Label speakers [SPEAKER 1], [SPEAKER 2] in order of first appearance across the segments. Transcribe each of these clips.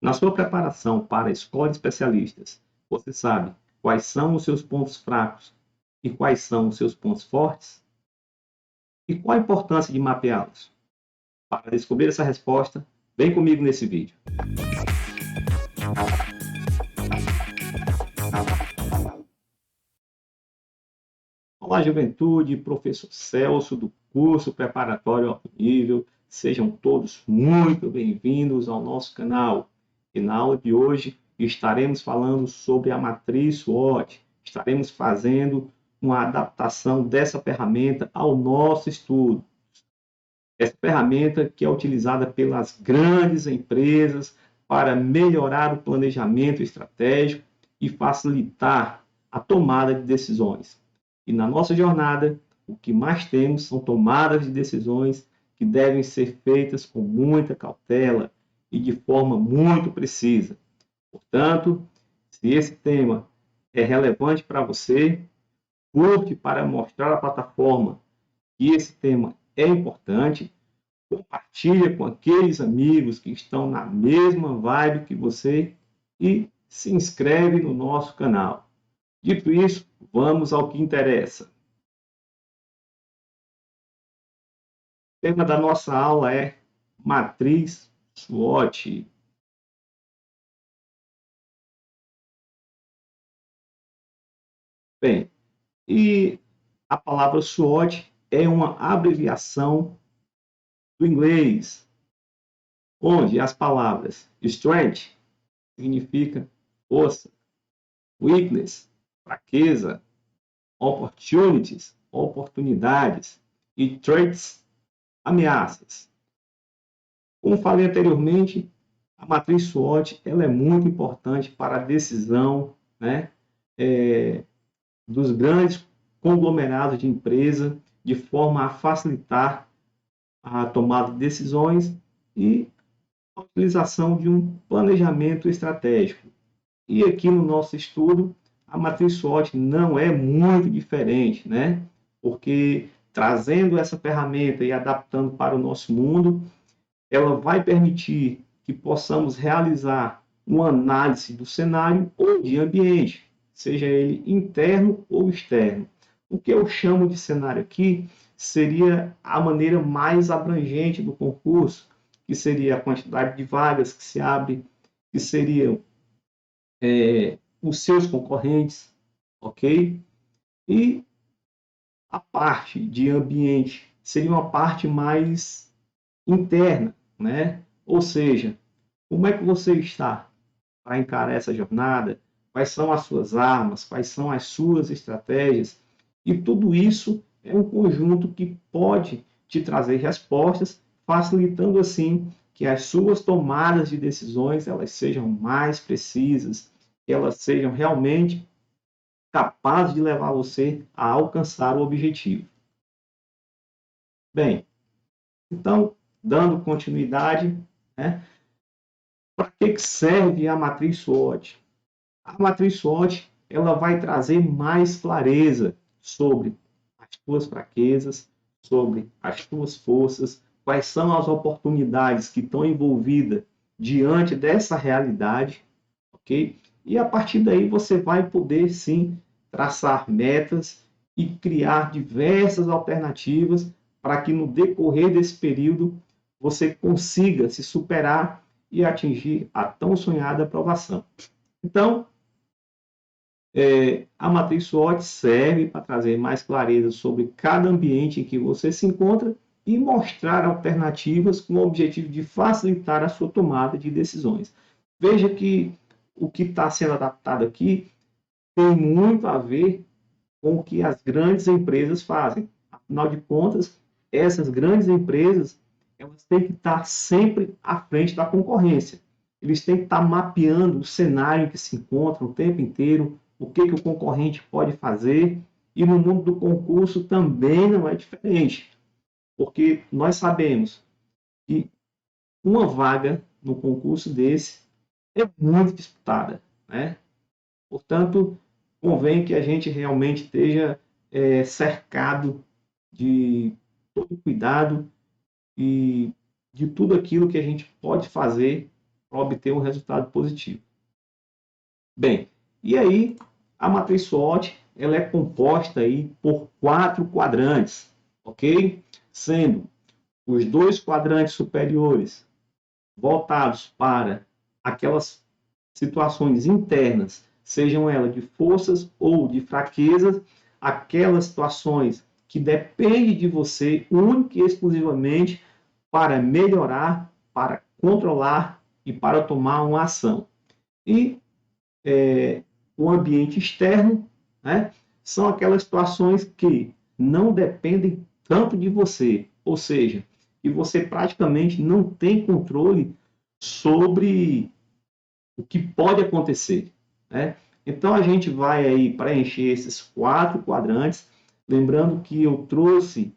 [SPEAKER 1] Na sua preparação para a escola de especialistas, você sabe quais são os seus pontos fracos e quais são os seus pontos fortes? E qual a importância de mapeá-los? Para descobrir essa resposta, vem comigo nesse vídeo. Olá, juventude, professor Celso do curso preparatório alto nível. Sejam todos muito bem-vindos ao nosso canal. E na aula de hoje estaremos falando sobre a matriz SWOT. Estaremos fazendo uma adaptação dessa ferramenta ao nosso estudo. Essa ferramenta que é utilizada pelas grandes empresas para melhorar o planejamento estratégico e facilitar a tomada de decisões. E na nossa jornada, o que mais temos são tomadas de decisões que devem ser feitas com muita cautela e de forma muito precisa. Portanto, se esse tema é relevante para você, curte para mostrar à plataforma que esse tema é importante, compartilha com aqueles amigos que estão na mesma vibe que você e se inscreve no nosso canal. Dito isso, vamos ao que interessa. O tema da nossa aula é matriz SWOT. Bem, e a palavra SWOT é uma abreviação do inglês, onde as palavras strength significa força, weakness, fraqueza, opportunities, oportunidades, e threats, ameaças. Como falei anteriormente, a matriz SWOT ela é muito importante para a decisão, né, dos grandes conglomerados de empresa, de forma a facilitar a tomada de decisões e a utilização de um planejamento estratégico. E aqui no nosso estudo, a matriz SWOT não é muito diferente, né? Porque trazendo essa ferramenta e adaptando para o nosso mundo, ela vai permitir que possamos realizar uma análise do cenário ou de ambiente, seja ele interno ou externo. O que eu chamo de cenário aqui seria a maneira mais abrangente do concurso, que seria a quantidade de vagas que se abre, que seriam os seus concorrentes, ok? E a parte de ambiente seria uma parte mais interna, né? Ou seja, como é que você está para encarar essa jornada? Quais são as suas armas? Quais são as suas estratégias? E tudo isso é um conjunto que pode te trazer respostas, facilitando assim que as suas tomadas de decisões elas sejam mais precisas, que elas sejam realmente capazes de levar você a alcançar o objetivo. Bem, então, dando continuidade, né, para que serve a matriz SWOT? A matriz SWOT ela vai trazer mais clareza sobre as tuas fraquezas, sobre as tuas forças, quais são as oportunidades que estão envolvidas diante dessa realidade, ok? E a partir daí você vai poder sim traçar metas e criar diversas alternativas para que no decorrer desse período você consiga se superar e atingir a tão sonhada aprovação. Então, a matriz SWOT serve para trazer mais clareza sobre cada ambiente em que você se encontra e mostrar alternativas com o objetivo de facilitar a sua tomada de decisões. Veja que o que está sendo adaptado aqui tem muito a ver com o que as grandes empresas fazem. Afinal de contas, essas grandes empresas elas têm que estar sempre à frente da concorrência. Eles têm que estar mapeando o cenário em que se encontram o tempo inteiro, o que o concorrente pode fazer, e no mundo do concurso também não é diferente, porque nós sabemos que uma vaga no concurso desse é muito disputada, né? Portanto, convém que a gente realmente esteja cercado de todo cuidado e de tudo aquilo que a gente pode fazer para obter um resultado positivo. Bem, e aí a matriz SWOT ela é composta aí por 4 quadrantes, ok? Sendo os 2 quadrantes superiores voltados para aquelas situações internas, sejam elas de forças ou de fraquezas, aquelas situações que dependem de você única e exclusivamente para melhorar, para controlar e para tomar uma ação. E o ambiente externo, né, são aquelas situações que não dependem tanto de você, ou seja, que você praticamente não tem controle sobre o que pode acontecer, né? Então a gente vai aí preencher esses 4 quadrantes, lembrando que eu trouxe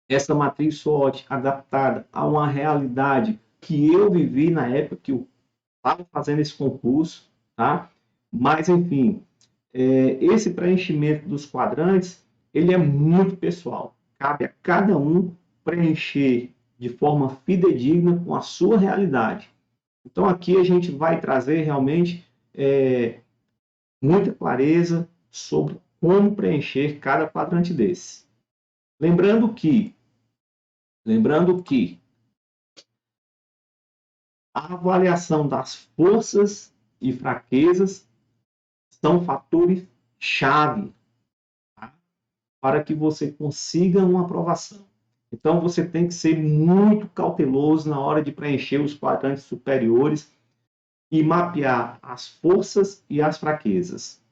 [SPEAKER 1] essa matriz SWOT adaptada a uma realidade que eu vivi na época que eu estava fazendo esse concurso, tá? Mas enfim, esse preenchimento dos quadrantes ele é muito pessoal. Cabe a cada um preencher de forma fidedigna com a sua realidade. Então, aqui a gente vai trazer realmente muita clareza sobre como preencher cada quadrante desse. Lembrando que a avaliação das forças e fraquezas são fatores-chave, tá? Para que você consiga uma aprovação. Então, você tem que ser muito cauteloso na hora de preencher os quadrantes superiores e mapear as forças e as fraquezas.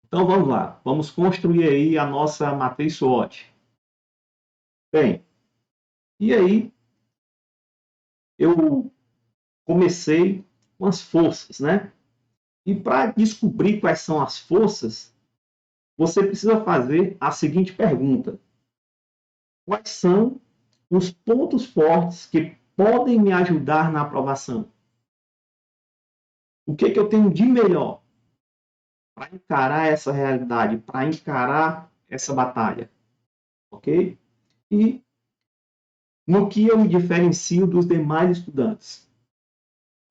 [SPEAKER 1] Então vamos lá, vamos construir aí a nossa matriz SWOT. Bem, e aí eu comecei com as forças, né? E para descobrir quais são as forças, você precisa fazer a seguinte pergunta: quais são os pontos fortes que podem me ajudar na aprovação? O que eu tenho de melhor para encarar essa realidade, para encarar essa batalha, ok? E no que eu me diferencio dos demais estudantes?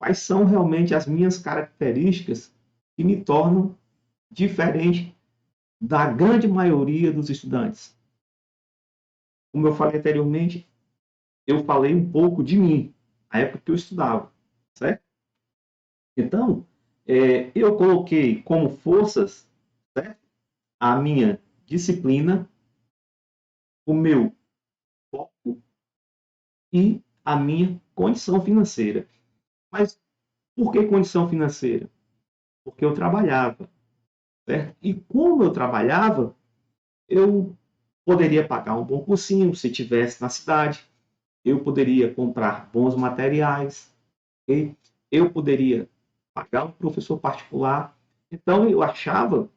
[SPEAKER 1] Quais são realmente as minhas características que me tornam diferente da grande maioria dos estudantes? Como eu falei anteriormente, eu falei um pouco de mim, na época que eu estudava, certo? Então, eu coloquei como forças, certo? A minha disciplina, o meu foco e a minha condição financeira. Mas por que condição financeira? Porque eu trabalhava, certo? E como eu trabalhava, eu poderia pagar um bom cursinho se tivesse na cidade, eu poderia comprar bons materiais, okay? Eu poderia pagar um professor particular. Então, eu achava,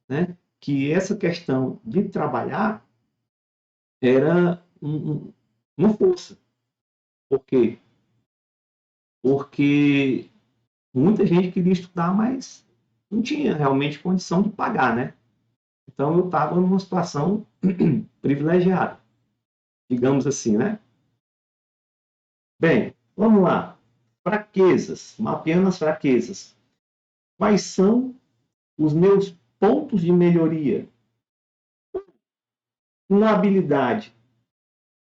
[SPEAKER 1] né, que essa questão de trabalhar era uma força. Por quê? Porque muita gente queria estudar, mas não tinha realmente condição de pagar, né? Então, eu estava numa situação privilegiada, digamos assim, né? Bem, vamos lá. Fraquezas, mapeando as fraquezas. Quais são os meus pontos de melhoria? Uma habilidade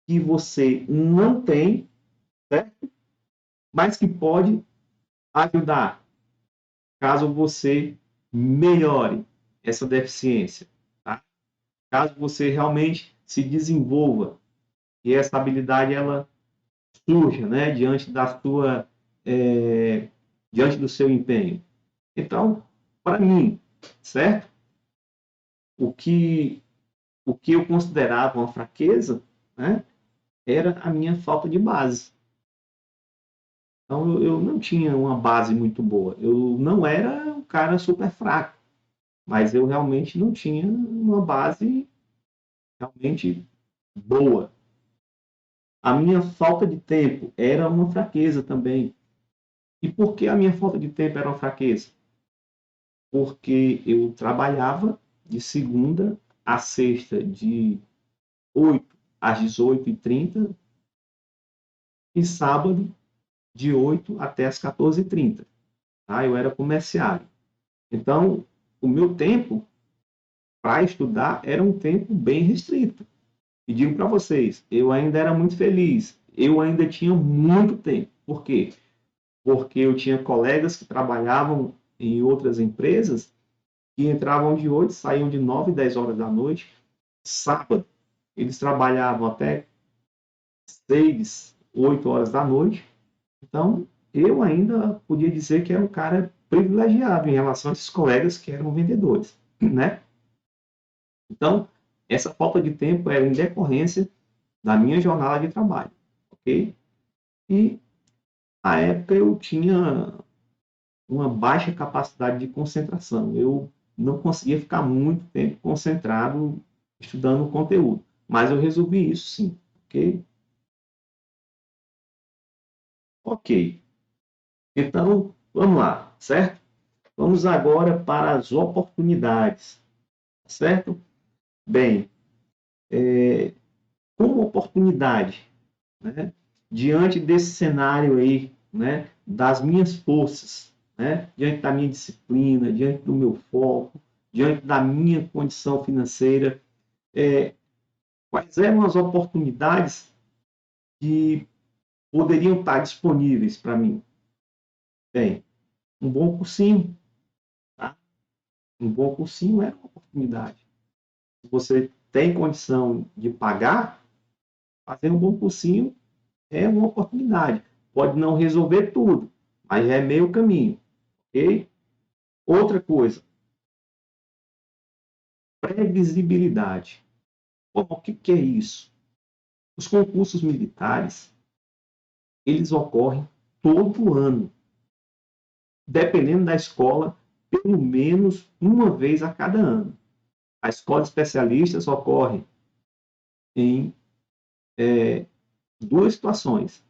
[SPEAKER 1] que você não tem, certo? Mas que pode ajudar caso você melhore essa deficiência, tá? Caso você realmente se desenvolva e essa habilidade ela surja, né, diante do seu empenho. Então, para mim, certo? O que eu considerava uma fraqueza, né, era a minha falta de base. Então, eu não tinha uma base muito boa. Eu não era um cara super fraco, mas eu realmente não tinha uma base realmente boa. A minha falta de tempo era uma fraqueza também. E por que a minha falta de tempo era uma fraqueza? Porque eu trabalhava de segunda a sexta, de 8 às 18h30, e sábado de 8 até as 14h30. Tá? Eu era comerciário. Então, o meu tempo para estudar era um tempo bem restrito. E digo para vocês, eu ainda era muito feliz. Eu ainda tinha muito tempo. Por quê? Porque eu tinha colegas que trabalhavam em outras empresas que entravam de 8, saíam de 9, 10 horas da noite. Sábado, eles trabalhavam até 6, 8 horas da noite. Então, eu ainda podia dizer que era um cara privilegiado em relação a esses colegas que eram vendedores, né? Então, essa falta de tempo era em decorrência da minha jornada de trabalho, ok? E, na época, eu tinha uma baixa capacidade de concentração. Eu não conseguia ficar muito tempo concentrado estudando o conteúdo. Mas eu resolvi isso sim, ok? Ok. Então, vamos lá, certo? Vamos agora para as oportunidades, certo? Bem, como oportunidade, né, diante desse cenário aí, né, das minhas forças, né, diante da minha disciplina, diante do meu foco, diante da minha condição financeira, quais eram as oportunidades que poderiam estar disponíveis para mim? Bem, um bom cursinho, tá? Um bom cursinho é uma oportunidade. Se você tem condição de pagar, fazer um bom cursinho é uma oportunidade. Pode não resolver tudo, mas é meio caminho, ok? Outra coisa, previsibilidade. Bom, o que é isso? Os concursos militares, eles ocorrem todo ano, dependendo da escola, pelo menos uma vez a cada ano. A escola de especialistas ocorre em duas situações.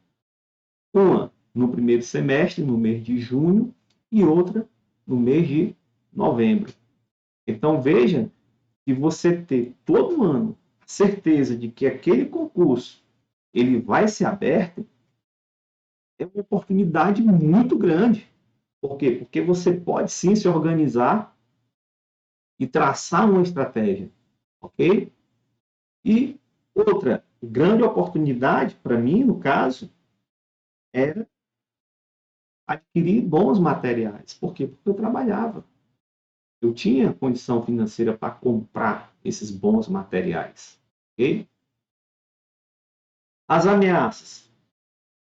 [SPEAKER 1] Uma no primeiro semestre, no mês de junho, e outra no mês de novembro. Então, veja que você ter todo ano a certeza de que aquele concurso ele vai ser aberto é uma oportunidade muito grande. Por quê? Porque você pode sim se organizar e traçar uma estratégia, ok? E outra grande oportunidade para mim, no caso, era adquirir bons materiais. Por quê? Porque eu trabalhava. Eu tinha condição financeira para comprar esses bons materiais, ok? As ameaças.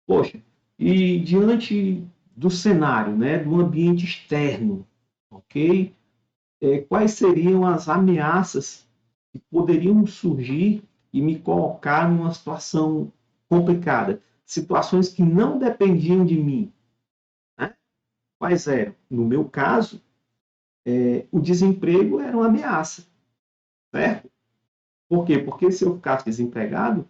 [SPEAKER 1] Poxa, e diante do cenário, né, do ambiente externo, ok? Quais seriam as ameaças que poderiam surgir e me colocar numa situação complicada? Situações que não dependiam de mim, né? Quais eram? No meu caso, o desemprego era uma ameaça, certo? Por quê? Porque se eu ficasse desempregado,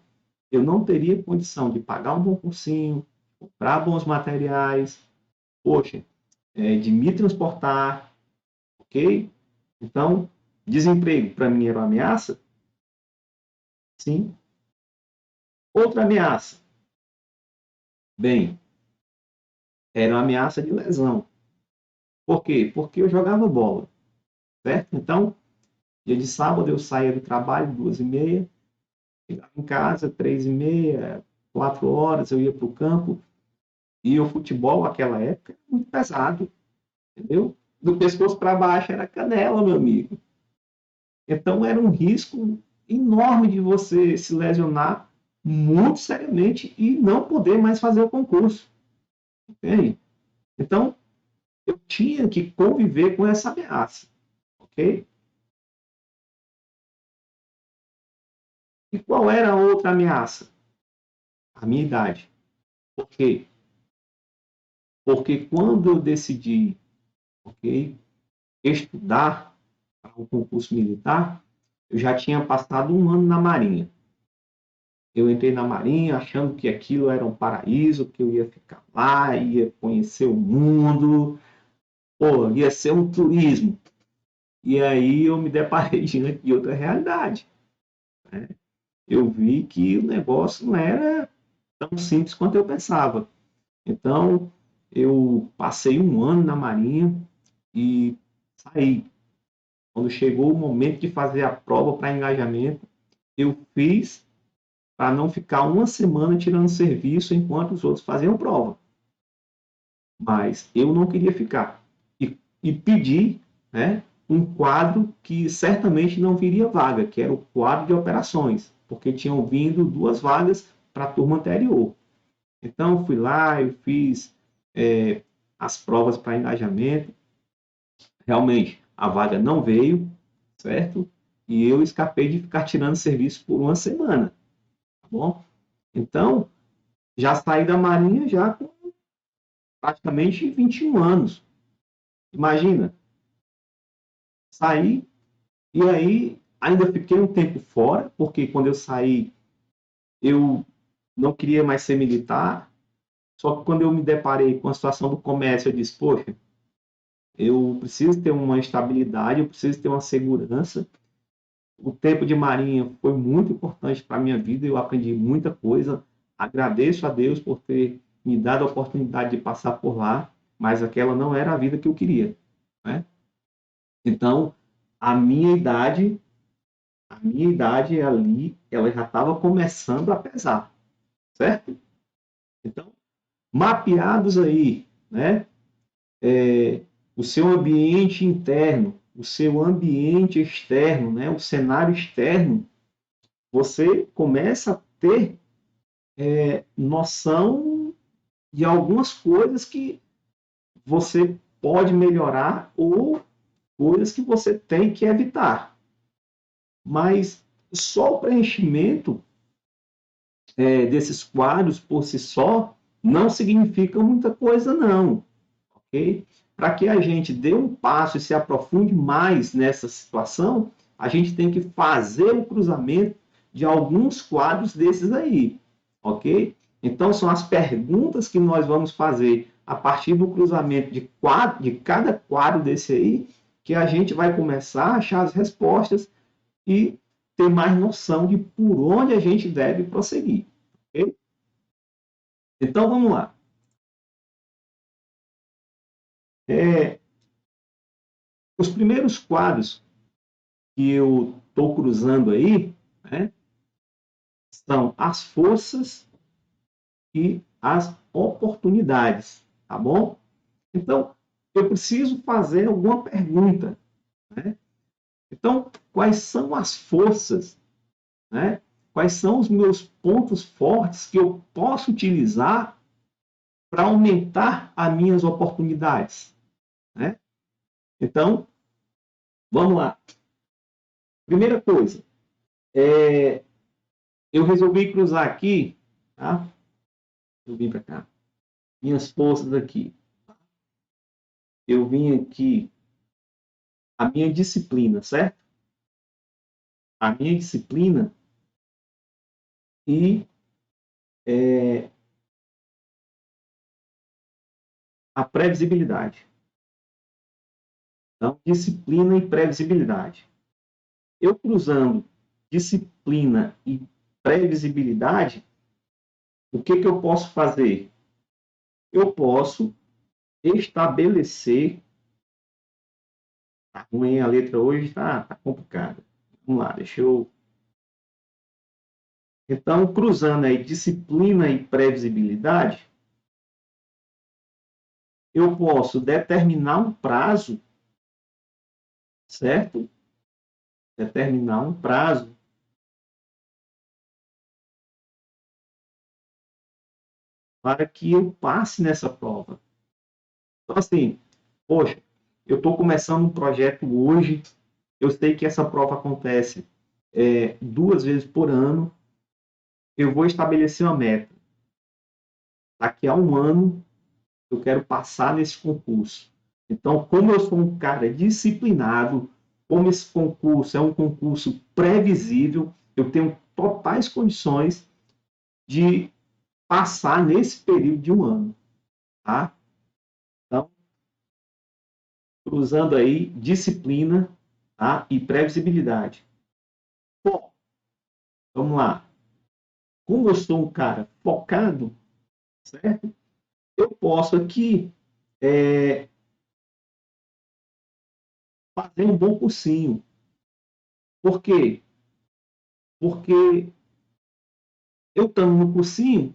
[SPEAKER 1] eu não teria condição de pagar um bom cursinho, comprar bons materiais, poxa, de me transportar, ok? Então, desemprego para mim era uma ameaça? Sim. Outra ameaça, bem, era uma ameaça de lesão. Por quê? Porque eu jogava bola, certo? Então, dia de sábado eu saía do trabalho 2h30, chegava em casa 3h30, 4 horas, eu ia para o campo, e o futebol naquela época era muito pesado, entendeu? Do pescoço para baixo era canela, meu amigo. Então era um risco enorme de você se lesionar muito seriamente e não poder mais fazer o concurso. Entende? Então eu tinha que conviver com essa ameaça. Ok? E qual era a outra ameaça? A minha idade. Por quê? Porque quando eu decidi, ok, estudar para o concurso militar, eu já tinha passado um ano na Marinha. Eu entrei na Marinha achando que aquilo era um paraíso, que eu ia ficar lá, ia conhecer o mundo, pô, ia ser um turismo. E aí eu me deparei diante de outra realidade. Né? Eu vi que o negócio não era tão simples quanto eu pensava. Então, eu passei um ano na Marinha e saí. Quando chegou o momento de fazer a prova para engajamento, eu fiz para não ficar uma semana tirando serviço enquanto os outros faziam prova. Mas eu não queria ficar. E pedi, né, um quadro que certamente não viria vaga, que era o quadro de operações, porque tinham vindo 2 vagas para a turma anterior. Então, fui lá, eu fiz as provas para engajamento. Realmente, a vaga não veio, certo? E eu escapei de ficar tirando serviço por uma semana, tá bom? Então, já saí da Marinha já com praticamente 21 anos. Imagina, saí e aí ainda fiquei um tempo fora, porque quando eu saí, eu não queria mais ser militar. Só que quando eu me deparei com a situação do comércio, eu disse, poxa, eu preciso ter uma estabilidade, eu preciso ter uma segurança. O tempo de marinha foi muito importante para a minha vida, eu aprendi muita coisa. Agradeço a Deus por ter me dado a oportunidade de passar por lá, mas aquela não era a vida que eu queria, né? Então, a minha idade, a minha idade ali, ela já estava começando a pesar, certo? Então, mapeados aí, né? O seu ambiente interno, o seu ambiente externo, né? O cenário externo, você começa a ter noção de algumas coisas que você pode melhorar ou coisas que você tem que evitar. Mas só o preenchimento desses quadros por si só não significa muita coisa, não. Ok? Para que a gente dê um passo e se aprofunde mais nessa situação, a gente tem que fazer o cruzamento de alguns quadros desses aí. Ok? Então, são as perguntas que nós vamos fazer a partir do cruzamento de cada quadro desse aí, que a gente vai começar a achar as respostas e ter mais noção de por onde a gente deve prosseguir. Okay? Então, vamos lá. Os primeiros quadros que eu estou cruzando aí, né, são as forças e as oportunidades, tá bom? Então, eu preciso fazer alguma pergunta, né? Então, quais são as forças, né? Quais são os meus pontos fortes que eu posso utilizar para aumentar as minhas oportunidades, né? Então, vamos lá. Primeira coisa, eu resolvi cruzar aqui, tá? Eu vim para cá. Minhas forças aqui. Eu vim aqui, a minha disciplina, certo? A minha disciplina e a previsibilidade. Então, disciplina e previsibilidade. Eu cruzando disciplina e previsibilidade, o que eu posso fazer? Eu posso estabelecer. Tá ruim a letra hoje, tá complicada. Vamos lá, deixa eu. Então, cruzando aí disciplina e previsibilidade, eu posso determinar um prazo, certo? Determinar um prazo para que eu passe nessa prova. Então, assim, poxa, eu estou começando um projeto hoje, eu sei que essa prova acontece 2 vezes por ano, eu vou estabelecer uma meta. Daqui a um ano, eu quero passar nesse concurso. Então, como eu sou um cara disciplinado, como esse concurso é um concurso previsível, eu tenho totais condições de passar nesse período de um ano. Tá? Então, cruzando aí disciplina, tá? E previsibilidade. Bom, vamos lá. como eu sou um cara focado, certo? Eu posso aqui fazer um bom cursinho. Por quê? Porque eu estando no cursinho,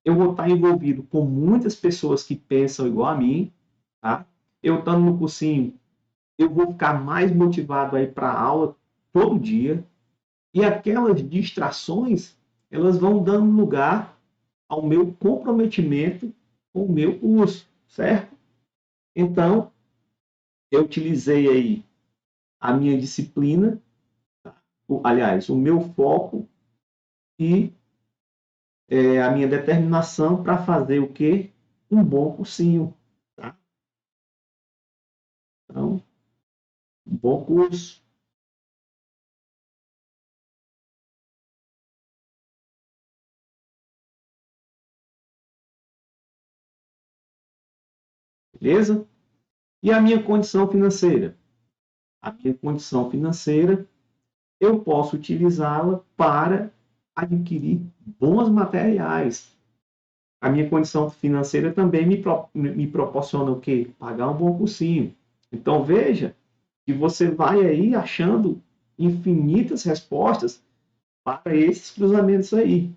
[SPEAKER 1] eu vou estar envolvido com muitas pessoas que pensam igual a mim, tá? Eu estando no cursinho, eu vou ficar mais motivado aí para a aula todo dia. E aquelas distrações, elas vão dando lugar ao meu comprometimento com o meu curso, certo? Então, eu utilizei aí a minha disciplina, aliás, o meu foco e a minha determinação para fazer o quê? Um bom cursinho, tá? Então, um bom curso, beleza? E a minha condição financeira? A minha condição financeira, eu posso utilizá-la para adquirir bons materiais. A minha condição financeira também me proporciona o quê? Pagar um bom cursinho. Então, veja que você vai aí achando infinitas respostas para esses cruzamentos aí,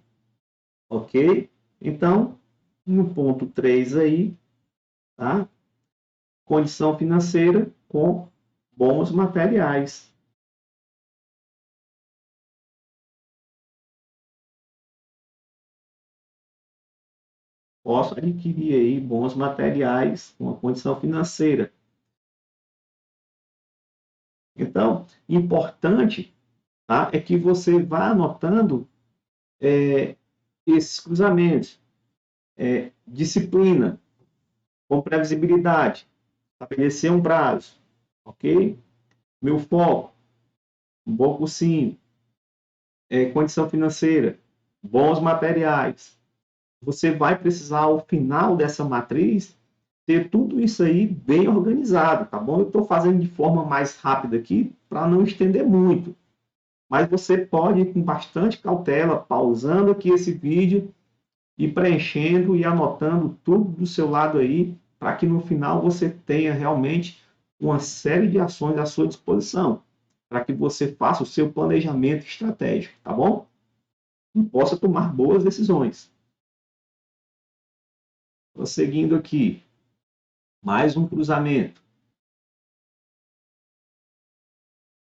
[SPEAKER 1] ok? Então, no ponto 3 aí, tá? Condição financeira com bons materiais. Posso adquirir aí bons materiais com a condição financeira. Então, importante, tá, é que você vá anotando esses cruzamentos. Disciplina, com previsibilidade, estabelecer um prazo, ok? Meu foco, um bom cursinho, condição financeira, bons materiais. Você vai precisar, ao final dessa matriz, ter tudo isso aí bem organizado, tá bom? Eu estou fazendo de forma mais rápida aqui, para não estender muito. Mas você pode ir com bastante cautela, pausando aqui esse vídeo e preenchendo e anotando tudo do seu lado aí, para que no final você tenha realmente uma série de ações à sua disposição, para que você faça o seu planejamento estratégico, tá bom? E possa tomar boas decisões. Prosseguindo aqui, mais um cruzamento.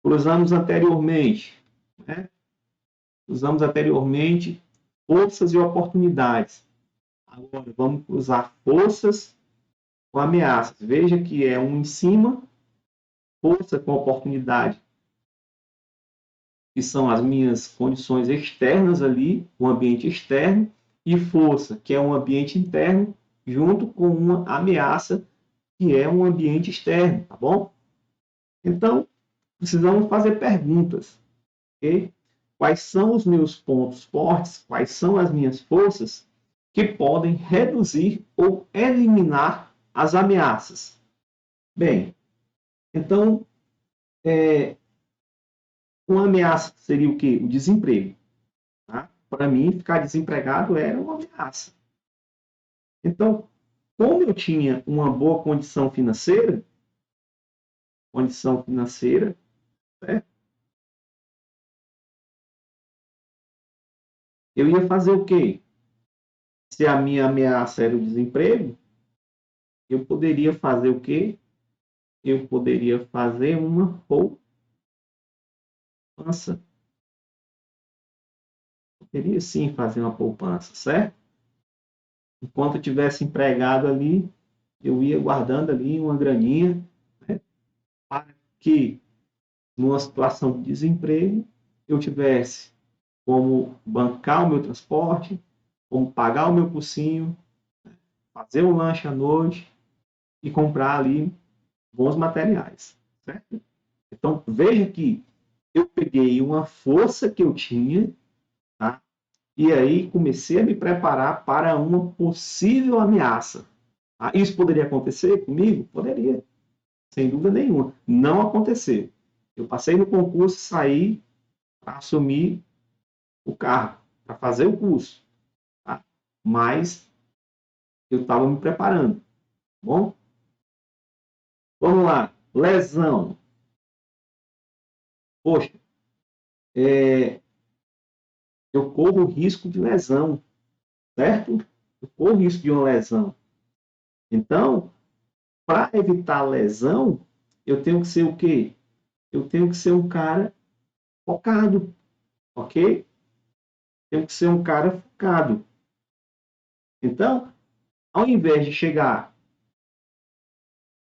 [SPEAKER 1] Cruzamos anteriormente, né? Cruzamos anteriormente forças e oportunidades. Agora vamos cruzar forças com ameaças. Veja que é um em cima, força com oportunidade, que são as minhas condições externas ali, o ambiente externo, e força, que é um ambiente interno, junto com uma ameaça, que é um ambiente externo, tá bom? Então, precisamos fazer perguntas, ok? Quais são os meus pontos fortes? Quais são as minhas forças que podem reduzir ou eliminar as ameaças? Bem, então, uma ameaça seria o quê? O desemprego. Tá? Para mim, ficar desempregado era uma ameaça. Então, como eu tinha uma boa condição financeira, né, eu ia fazer o quê? Se a minha ameaça era o desemprego, eu poderia fazer o quê? Eu poderia fazer uma poupança. Poderia sim fazer uma poupança, certo? Enquanto eu tivesse empregado ali, eu ia guardando ali uma graninha, né, para que, numa situação de desemprego, eu tivesse como bancar o meu transporte, como pagar o meu cursinho, fazer um lanche à noite e comprar ali bons materiais, certo? Então, veja que eu peguei uma força que eu tinha, tá? E aí comecei a me preparar para uma possível ameaça. Tá? Isso poderia acontecer comigo? Poderia, sem dúvida nenhuma. Não aconteceu. Eu passei no concurso e saí para assumir o cargo, para fazer o curso. mas eu estava me preparando, tá bom? Vamos lá, lesão. Poxa, eu corro risco de lesão, certo? Eu corro risco de uma lesão. Então, para evitar lesão, eu tenho que ser o quê? Eu tenho que ser um cara focado, ok? Tenho que ser um cara focado. Então, ao invés de chegar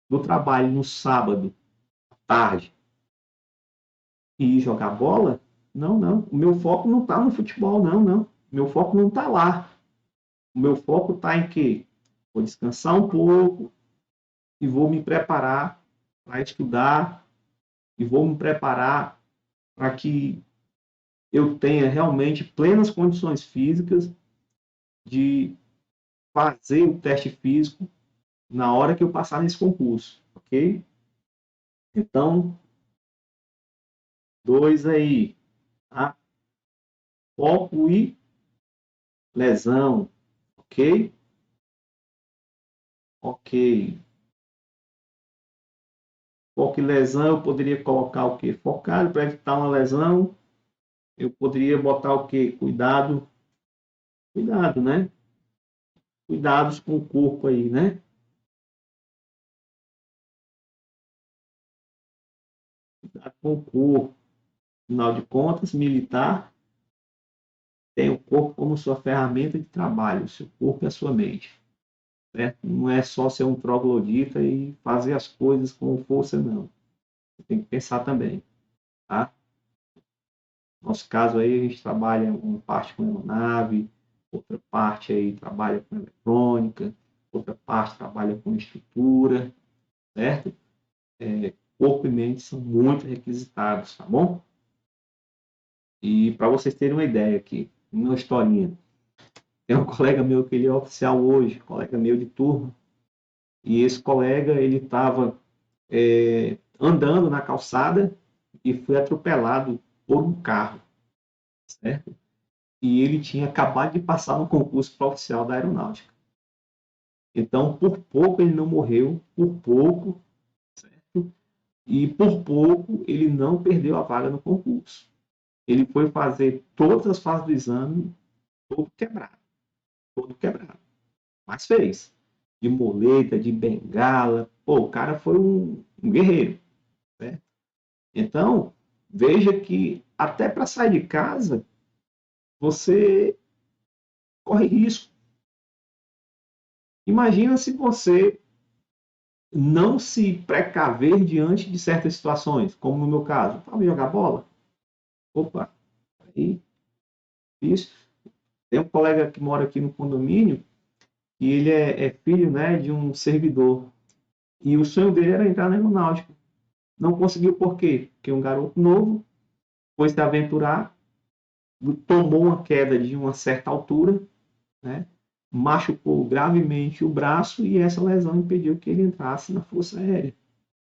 [SPEAKER 1] no trabalho no sábado, à tarde, e ir jogar bola, não, não. O meu foco não está no futebol, não, não. O meu foco não está lá. O meu foco está em quê? Vou descansar um pouco e vou me preparar para estudar e vou me preparar para que eu tenha realmente plenas condições físicas de fazer o teste físico na hora que eu passar nesse concurso, ok? Então, dois aí, tá? Foco e lesão, ok? Ok. Foco e lesão, eu poderia colocar o quê? Focado para evitar uma lesão. Eu poderia botar o quê? Cuidado, cuidado, né? Cuidados com o corpo aí, né? Cuidado com o corpo. Afinal de contas, militar tem o corpo como sua ferramenta de trabalho, o seu corpo e a sua mente. Certo? Não é só ser um troglodita e fazer as coisas com força, não. Você tem que pensar também, tá? No nosso caso aí, a gente trabalha uma parte com aeronave, outra parte aí trabalha com eletrônica, outra parte trabalha com estrutura, certo? Corpo e mente são muito requisitados, tá bom? E para vocês terem uma ideia aqui, uma historinha. Tem um colega meu que ele é oficial hoje, colega meu de turma, e esse colega ele estava andando na calçada e foi atropelado por um carro, certo? E ele tinha acabado de passar no concurso para oficial da aeronáutica. Então, por pouco ele não morreu, por pouco, certo? E por pouco ele não perdeu a vaga no concurso. Ele foi fazer todas as fases do exame todo quebrado, mas fez. De moleta, de bengala, pô, o cara foi um guerreiro, certo? Então, veja que até para sair de casa, você corre risco. Imagina se você não se precaver diante de certas situações, como no meu caso, para jogar bola. Opa, aí, isso. Tem um colega que mora aqui no condomínio e ele é filho, né, de um servidor. E o sonho dele era entrar na aeronáutica. Não conseguiu por quê? Porque um garoto novo foi se aventurar, tomou uma queda de uma certa altura, né, machucou gravemente o braço e essa lesão impediu que ele entrasse na Força Aérea.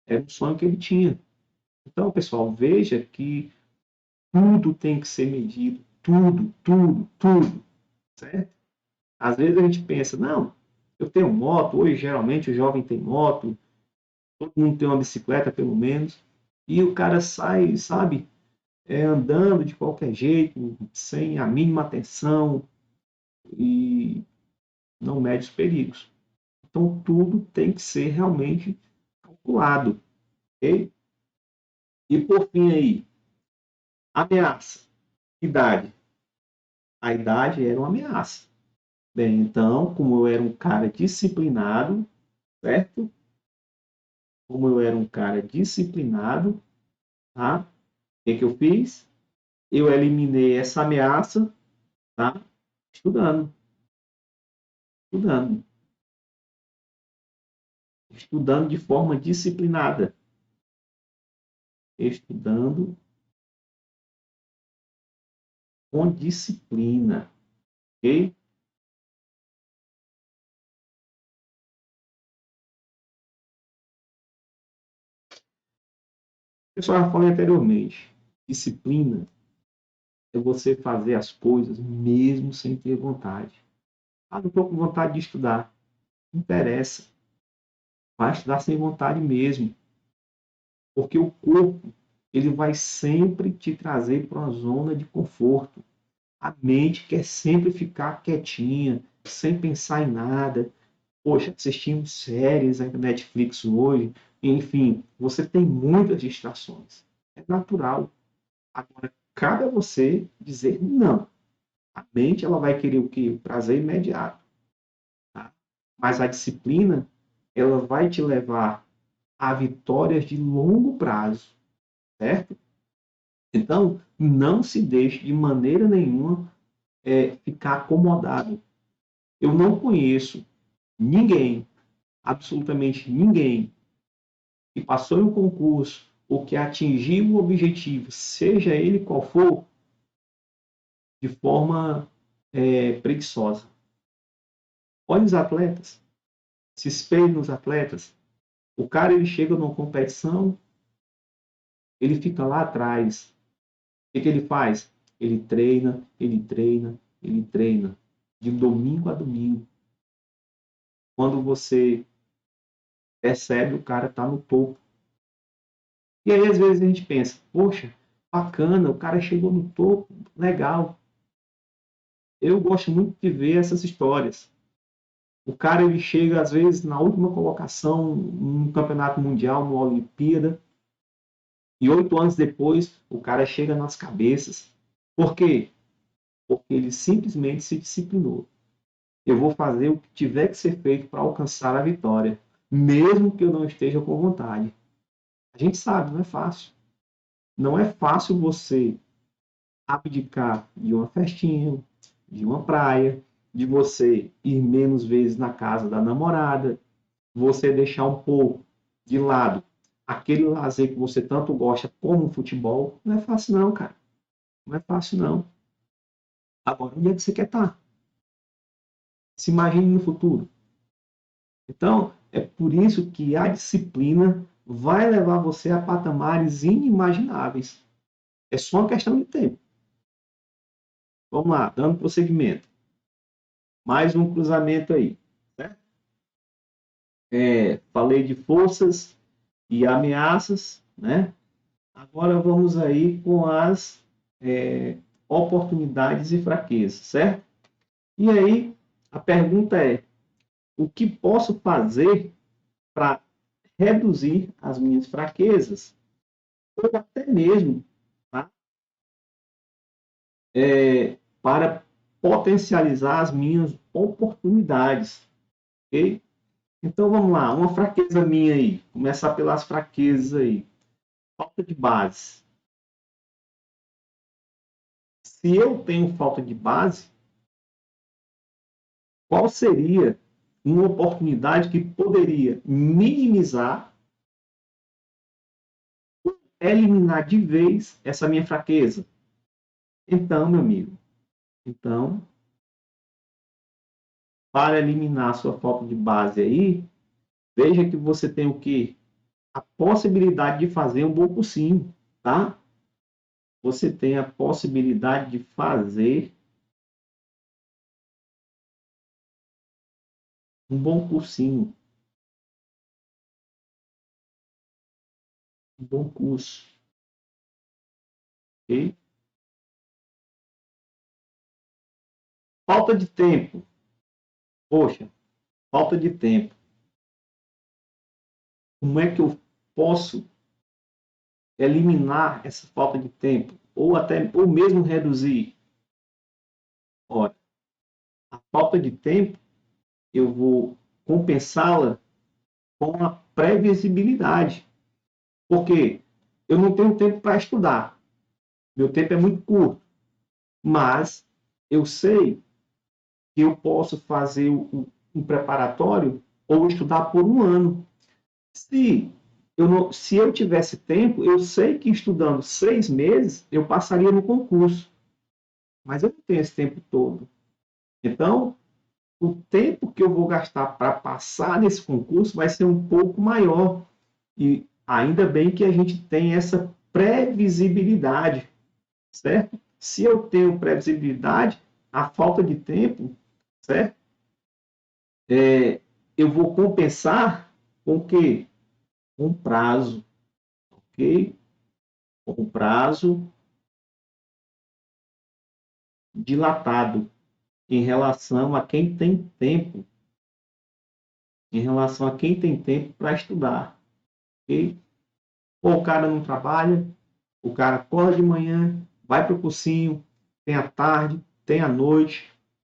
[SPEAKER 1] Era um sonho que ele tinha. Então, pessoal, veja que tudo tem que ser medido. Tudo, tudo, tudo. Certo? Às vezes a gente pensa, não, eu tenho moto, hoje geralmente o jovem tem moto, todo mundo tem uma bicicleta pelo menos, e o cara sai, sabe, andando de qualquer jeito, sem a mínima atenção e não mede os perigos. Então tudo tem que ser realmente calculado, ok? E por fim aí, ameaça, idade. A idade era uma ameaça. Bem, então, como eu era um cara disciplinado, certo? Como eu era um cara disciplinado, tá? O que eu fiz? Eu eliminei essa ameaça, tá? Estudando, estudando, estudando de forma disciplinada, estudando com disciplina, ok? Pessoal, já falei anteriormente, disciplina é você fazer as coisas mesmo sem ter vontade. Ah, não estou com vontade de estudar. Não interessa. Vai estudar sem vontade mesmo. Porque o corpo, ele vai sempre te trazer para uma zona de conforto. A mente quer sempre ficar quietinha, sem pensar em nada. Poxa, assistindo séries na Netflix hoje, enfim, você tem muitas distrações. É natural. Agora, cabe a você dizer não. A mente ela vai querer o quê? O prazer imediato. Tá? Mas a disciplina, ela vai te levar a vitórias de longo prazo, certo? Então, não se deixe de maneira nenhuma ficar acomodado. Eu não conheço ninguém, absolutamente ninguém, que passou em um concurso ou que atingiu o objetivo, seja ele qual for, de forma preguiçosa. Olhe os atletas, se espelhe nos atletas. O cara ele chega numa competição, ele fica lá atrás. O que ele faz? Ele treina, ele treina, ele treina, de domingo a domingo. Quando você percebe, o cara está no topo. E aí, às vezes, a gente pensa, poxa, bacana, o cara chegou no topo, legal. Eu gosto muito de ver essas histórias. O cara ele chega, às vezes, na última colocação num campeonato mundial, numa Olimpíada, e 8 anos depois, o cara chega nas cabeças. Por quê? Porque ele simplesmente se disciplinou. Eu vou fazer o que tiver que ser feito para alcançar a vitória, mesmo que eu não esteja com vontade. A gente sabe, não é fácil. Não é fácil você abdicar de uma festinha, de uma praia, de você ir menos vezes na casa da namorada, você deixar um pouco de lado aquele lazer que você tanto gosta, como o futebol. Não é fácil não, cara. Não é fácil não. Agora, onde é que você quer estar? Se imagine no futuro. Então, é por isso que a disciplina vai levar você a patamares inimagináveis. É só uma questão de tempo. Vamos lá, dando prosseguimento. Mais um cruzamento aí. Certo? Falei de forças e ameaças, né? Agora vamos aí com as oportunidades e fraquezas, certo? E aí, a pergunta é: o que posso fazer para reduzir as minhas fraquezas? Ou até mesmo, tá? Para potencializar as minhas oportunidades, ok? Então vamos lá, uma fraqueza minha aí, começar pelas fraquezas aí. Falta de base. Se eu tenho falta de base, qual seria uma oportunidade que poderia minimizar, eliminar de vez essa minha fraqueza? Então, meu amigo, então, para eliminar a sua falta de base aí, veja que você tem o quê? A possibilidade de fazer um bom cursinho, tá? Você tem a possibilidade de fazer um bom cursinho, um bom curso, ok? Falta de tempo. Poxa, falta de tempo. Como é que eu posso eliminar essa falta de tempo? Ou mesmo reduzir? Olha, a falta de tempo, eu vou compensá-la com a previsibilidade. Porque eu não tenho tempo para estudar. Meu tempo é muito curto. Mas eu sei que eu posso fazer um preparatório ou estudar por um ano. Se eu tivesse tempo, eu sei que estudando 6 meses eu passaria no concurso, mas eu não tenho esse tempo todo. Então, o tempo que eu vou gastar para passar nesse concurso vai ser um pouco maior. E ainda bem que a gente tem essa previsibilidade, certo? Se eu tenho previsibilidade, a falta de tempo, certo? eu vou compensar com o quê? Com prazo, ok? Com prazo dilatado em relação a quem tem tempo, em relação a quem tem tempo para estudar, ok? Ou o cara não trabalha, o cara acorda de manhã, vai para o cursinho, tem a tarde, tem a noite,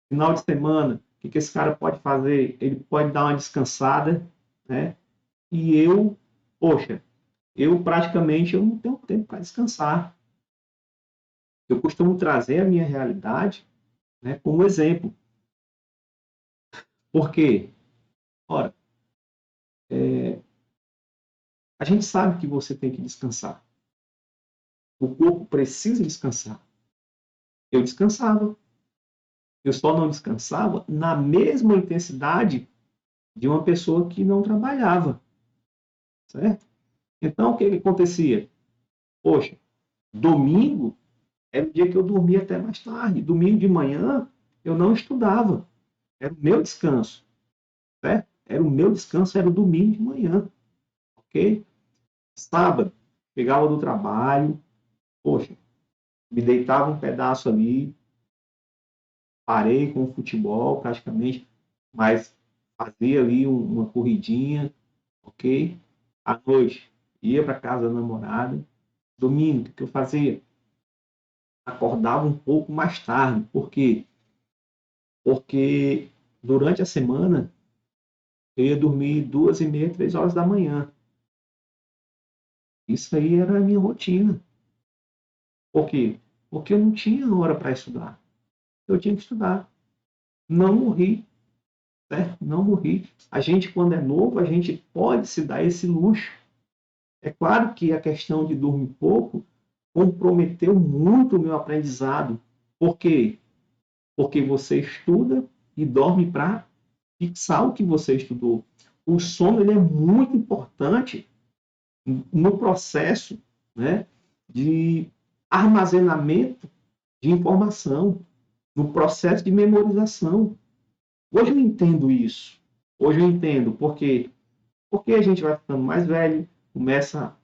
[SPEAKER 1] final de semana, o que esse cara pode fazer? Ele pode dar uma descansada, né? E eu, poxa, eu praticamente eu não tenho tempo para descansar. Eu costumo trazer a minha realidade, né, como exemplo. Por quê? Ora, a gente sabe que você tem que descansar. O corpo precisa descansar. Eu descansava. Eu só não descansava na mesma intensidade de uma pessoa que não trabalhava, certo? Então, o que que acontecia? Poxa, domingo era o dia que eu dormia até mais tarde. Domingo de manhã eu não estudava. Era o meu descanso, certo? Era o meu descanso, era o domingo de manhã, ok? Sábado, chegava do trabalho, poxa, me deitava um pedaço ali, parei com o futebol praticamente, mas fazia ali uma corridinha, ok? À noite, ia para casa da namorada. Domingo, o que eu fazia? Acordava um pouco mais tarde. Por quê? Porque durante a semana eu ia dormir 2h30, 3 horas da manhã. Isso aí era a minha rotina. Por quê? Porque eu não tinha hora para estudar. Eu tinha que estudar. Não morri, certo? Não morri. A gente, quando é novo, a gente pode se dar esse luxo. É claro que a questão de dormir pouco comprometeu muito o meu aprendizado. Por quê? Porque você estuda e dorme para fixar o que você estudou. O sono ele é muito importante no processo, né, de armazenamento de informação, no processo de memorização. Hoje eu entendo isso. Hoje eu entendo porque a gente vai ficando mais velho, começa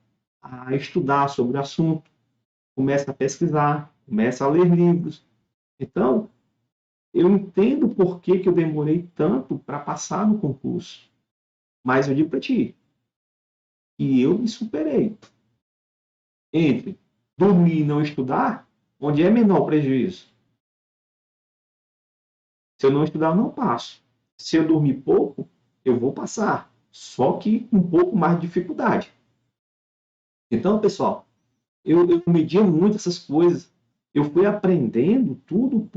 [SPEAKER 1] a estudar sobre o assunto, começa a pesquisar, começa a ler livros. Então, eu entendo por que eu demorei tanto para passar no concurso. Mas eu digo para ti, que eu me superei. Entre dormir e não estudar, onde é menor o prejuízo? Se eu não estudar, eu não passo. Se eu dormir pouco, eu vou passar. Só que com um pouco mais de dificuldade. Então, pessoal, eu media muito essas coisas. Eu fui aprendendo tudo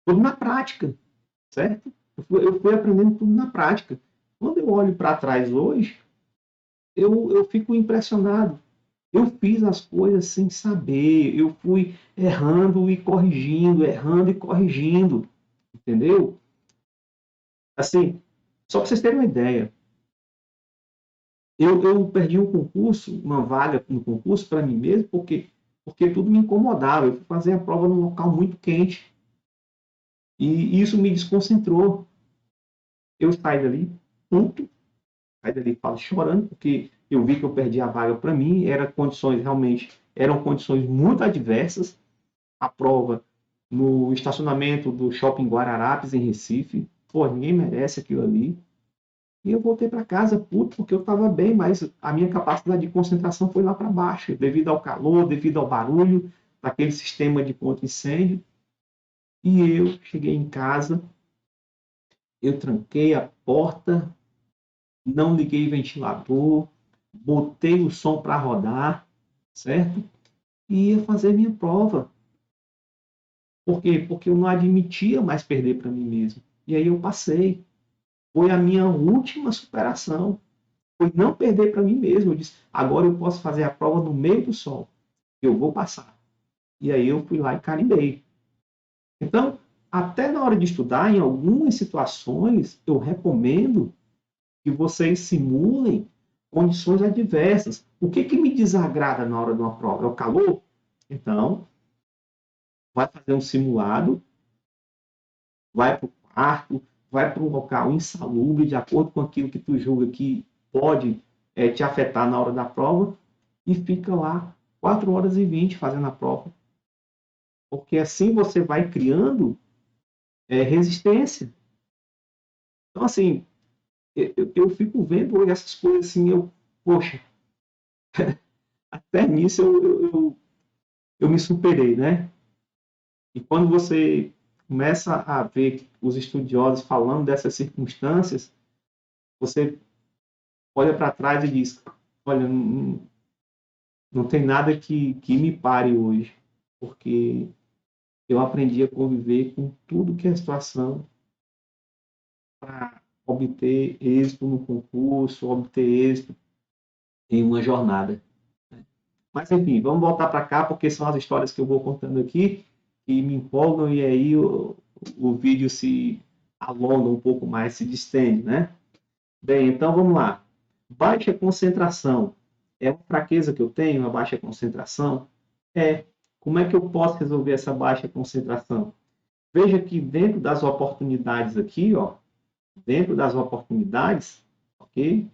[SPEAKER 1] tudo na prática, certo? Eu fui aprendendo tudo na prática. Quando eu olho para trás hoje, eu fico impressionado. Eu fiz as coisas sem saber, eu fui errando e corrigindo, entendeu? Assim, só para vocês terem uma ideia, eu perdi um concurso, uma vaga no concurso para mim mesmo, porque tudo me incomodava. Eu fui fazer a prova num local muito quente e isso me desconcentrou. Eu saí dali, puto, saí dali falo, chorando, porque eu vi que eu perdi a vaga para mim, eram condições muito adversas. A prova no estacionamento do Shopping Guararapes, em Recife. Pô, ninguém merece aquilo ali. E eu voltei para casa puto, porque eu estava bem, mas a minha capacidade de concentração foi lá para baixo, devido ao calor, devido ao barulho daquele sistema de contra-incêndio. E eu cheguei em casa, eu tranquei a porta, não liguei ventilador, botei o som para rodar, certo? E ia fazer minha prova. Por quê? Porque eu não admitia mais perder para mim mesmo. E aí eu passei. Foi a minha última superação. Foi não perder para mim mesmo. Eu disse, agora eu posso fazer a prova no meio do sol. Eu vou passar. E aí eu fui lá e carimbei. Então, até na hora de estudar, em algumas situações, eu recomendo que vocês simulem condições adversas. O que, que me desagrada na hora de uma prova? É o calor? Então, vai fazer um simulado vai para o quarto, vai para um local insalubre, de acordo com aquilo que tu julga que pode te afetar na hora da prova, e fica lá 4 horas e 20 fazendo a prova. Porque assim você vai criando resistência. Então, assim, eu fico vendo hoje essas coisas assim, poxa, até nisso eu me superei, né? E quando você começa a ver os estudiosos falando dessas circunstâncias, você olha para trás e diz, olha, não tem nada que me pare hoje, porque eu aprendi a conviver com tudo que é situação para obter êxito no concurso, obter êxito em uma jornada. Mas, enfim, vamos voltar para cá, porque são as histórias que eu vou contando aqui que me empolgam e aí o vídeo se alonga um pouco mais, se distende, né? Bem, então vamos lá. Baixa concentração. É uma fraqueza que eu tenho, a baixa concentração? É. Como é que eu posso resolver essa baixa concentração? Veja que dentro das oportunidades aqui, ó, dentro das oportunidades, ok?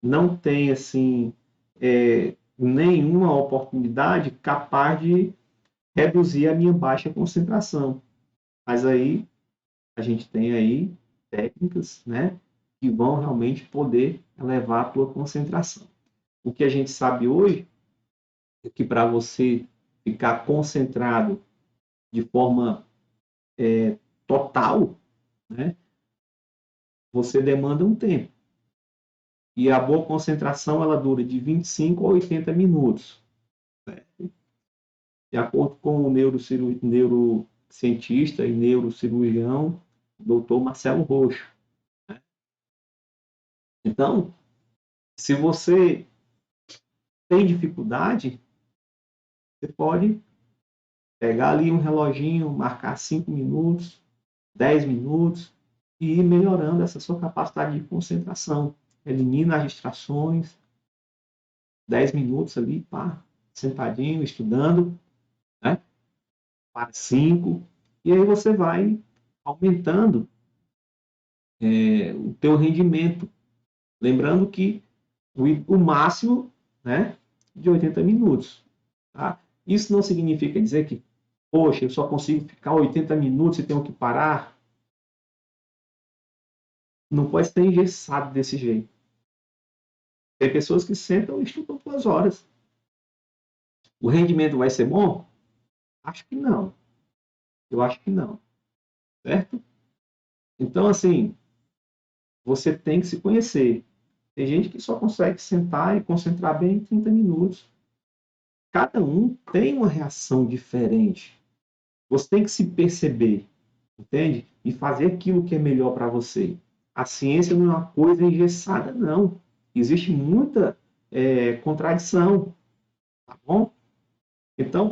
[SPEAKER 1] Não tem, assim, nenhuma oportunidade capaz de reduzir a minha baixa concentração. Mas aí, a gente tem aí técnicas, né, que vão realmente poder elevar a tua concentração. O que a gente sabe hoje é que para você ficar concentrado de forma total, né, você demanda um tempo. E a boa concentração ela dura de 25 a 80 minutos. Certo? De acordo com o neurocientista e neurocirurgião, Dr. Marcelo Roxo. Né? Então, se você tem dificuldade, você pode pegar ali um reloginho, marcar 5 minutos, 10 minutos e ir melhorando essa sua capacidade de concentração. Elimina as distrações, 10 minutos ali, pá, sentadinho, estudando, né? Para 5, e aí você vai aumentando o teu rendimento. Lembrando que o máximo, né, de 80 minutos. Tá? Isso não significa dizer que, poxa, eu só consigo ficar 80 minutos e tenho que parar. Não pode ser engessado desse jeito. Tem pessoas que sentam e estudam 2 horas. O rendimento vai ser bom? Acho que não. Eu acho que não. Certo? Então, assim, você tem que se conhecer. Tem gente que só consegue sentar e concentrar bem em 30 minutos. Cada um tem uma reação diferente. Você tem que se perceber, entende? E fazer aquilo que é melhor para você. A ciência não é uma coisa engessada, não. Existe muita contradição, tá bom? Então,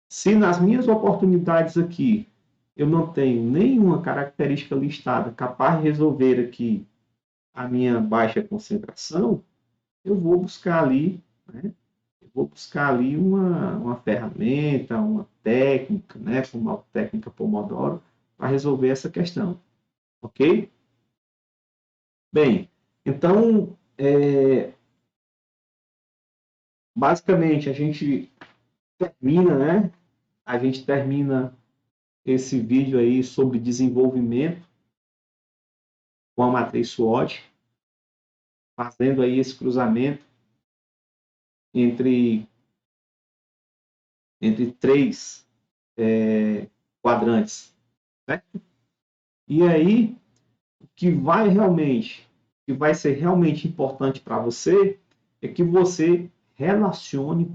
[SPEAKER 1] se nas minhas oportunidades aqui eu não tenho nenhuma característica listada capaz de resolver aqui a minha baixa concentração, eu vou buscar ali, né? Eu vou buscar ali uma ferramenta, uma técnica, né? Como a técnica Pomodoro, para resolver essa questão, ok? Bem, então, basicamente a gente termina, né? A gente termina esse vídeo aí sobre desenvolvimento com a matriz SWOT, fazendo aí esse cruzamento entre, entre 3 quadrantes, certo? E aí, o que vai ser realmente importante para você, é que você relacione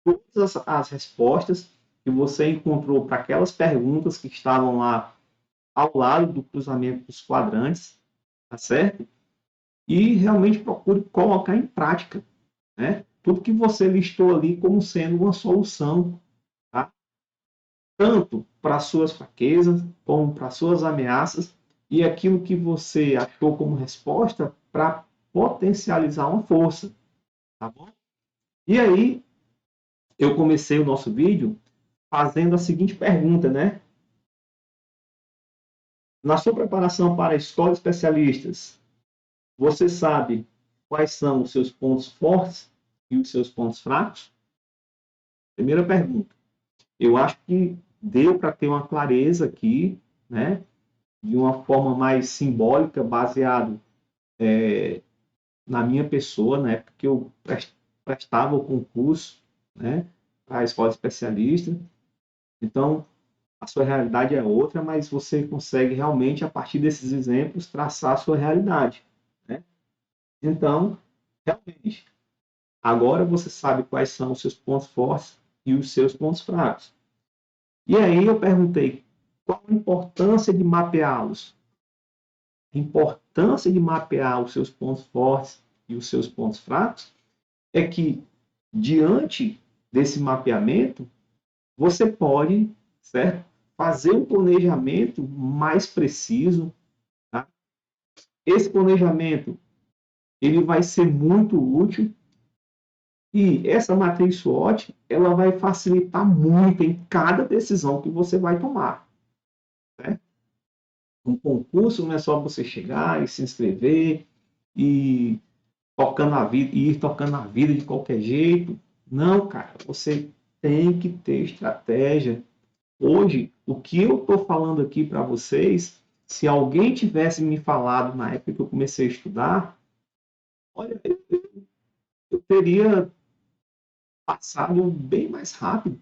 [SPEAKER 1] todas as respostas que você encontrou para aquelas perguntas que estavam lá ao lado do cruzamento dos quadrantes, tá certo? E realmente procure colocar em prática, né? Tudo que você listou ali como sendo uma solução, tá? Tanto para as suas fraquezas, como para as suas ameaças, e aquilo que você achou como resposta para potencializar uma força, tá bom? E aí, eu comecei o nosso vídeo fazendo a seguinte pergunta, né? Na sua preparação para a escola de especialistas, você sabe quais são os seus pontos fortes e os seus pontos fracos? Primeira pergunta. Eu acho que deu para ter uma clareza aqui, né? De uma forma mais simbólica, baseado na minha pessoa, na época que eu prestava o concurso, né? Para a escola de especialista. Então, a sua realidade é outra, mas você consegue realmente, a partir desses exemplos, traçar a sua realidade, né? Então, realmente, agora você sabe quais são os seus pontos fortes e os seus pontos fracos. E aí eu perguntei, qual a importância de mapeá-los? A importância de mapear os seus pontos fortes e os seus pontos fracos é que, diante desse mapeamento, você pode, certo, fazer um planejamento mais preciso. Tá? Esse planejamento ele vai ser muito útil e essa matriz SWOT ela vai facilitar muito em cada decisão que você vai tomar. Certo? Um concurso não é só você chegar e se inscrever e tocando a vida, e ir tocando a vida de qualquer jeito. Não, cara, você tem que ter estratégia. Hoje, o que eu estou falando aqui para vocês, se alguém tivesse me falado na época que eu comecei a estudar, olha, eu teria passado bem mais rápido.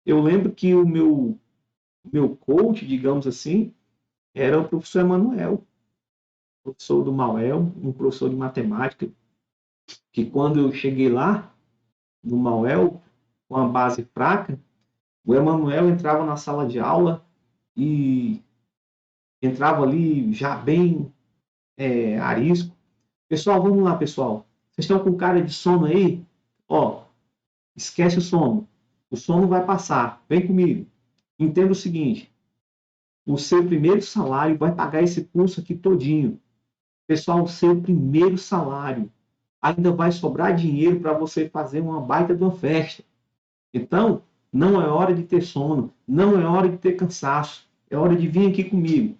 [SPEAKER 1] Eu lembro que o meu coach, digamos assim, era o professor Emanuel, professor do Mauel, um professor de matemática, que quando eu cheguei lá, no Mauel, com a base fraca, o Emanuel entrava na sala de aula e entrava ali já bem arisco. Pessoal, vamos lá, pessoal. Vocês estão com cara de sono aí? Ó, esquece o sono. O sono vai passar. Vem comigo. Entenda o seguinte: o seu primeiro salário vai pagar esse curso aqui todinho. Pessoal, o seu primeiro salário ainda vai sobrar dinheiro para você fazer uma baita de uma festa. Então, não é hora de ter sono, não é hora de ter cansaço, é hora de vir aqui comigo.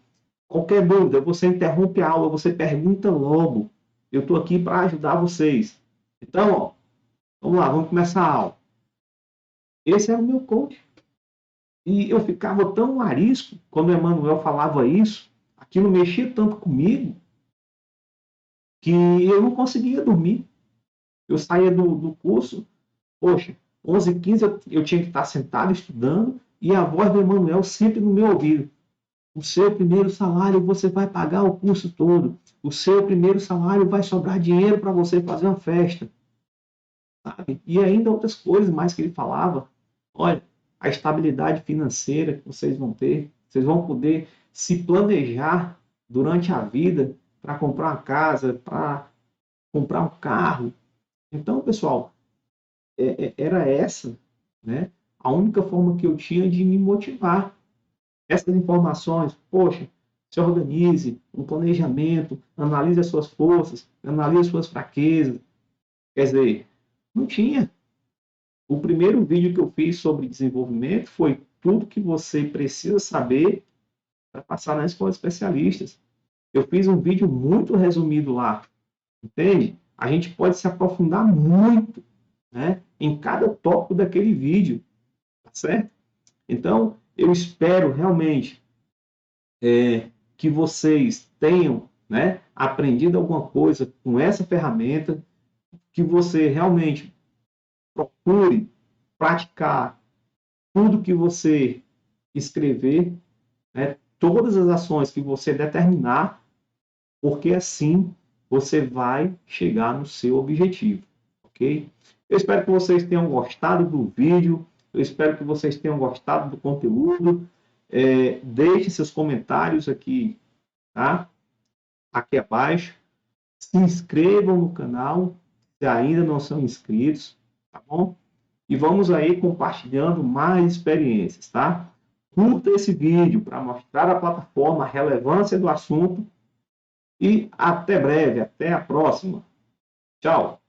[SPEAKER 1] Qualquer dúvida, você interrompe a aula, você pergunta logo. Eu estou aqui para ajudar vocês. Então, ó, vamos lá, vamos começar a aula. Esse era o meu coach. E eu ficava tão arisco quando o Emanuel falava isso, aquilo mexia tanto comigo, que eu não conseguia dormir. Eu saía do curso, poxa, 11h15 eu tinha que estar sentado estudando e a voz do Emanuel sempre no meu ouvido. O seu primeiro salário você vai pagar o curso todo. O seu primeiro salário vai sobrar dinheiro para você fazer uma festa. Sabe? E ainda outras coisas mais que ele falava. Olha, a estabilidade financeira que vocês vão ter, vocês vão poder se planejar durante a vida para comprar uma casa, para comprar um carro. Então, pessoal, era essa, né, a única forma que eu tinha de me motivar. Essas informações, poxa, se organize, um planejamento, analise as suas forças, analise as suas fraquezas. Quer dizer, não tinha. O primeiro vídeo que eu fiz sobre desenvolvimento foi tudo que você precisa saber para passar na escola de especialistas. Eu fiz um vídeo muito resumido lá, entende? A gente pode se aprofundar muito, né, em cada tópico daquele vídeo, tá certo? Então, eu espero realmente que vocês tenham, né, aprendido alguma coisa com essa ferramenta, que você realmente procure praticar tudo que você escrever, né, todas as ações que você determinar, porque assim você vai chegar no seu objetivo, ok? Eu espero que vocês tenham gostado do vídeo, eu espero que vocês tenham gostado do conteúdo. Deixe seus comentários aqui, tá? Aqui abaixo. Se inscrevam no canal, se ainda não são inscritos, tá bom? E vamos aí compartilhando mais experiências, tá? Curta esse vídeo para mostrar a plataforma, a relevância do assunto e até breve, até a próxima. Tchau!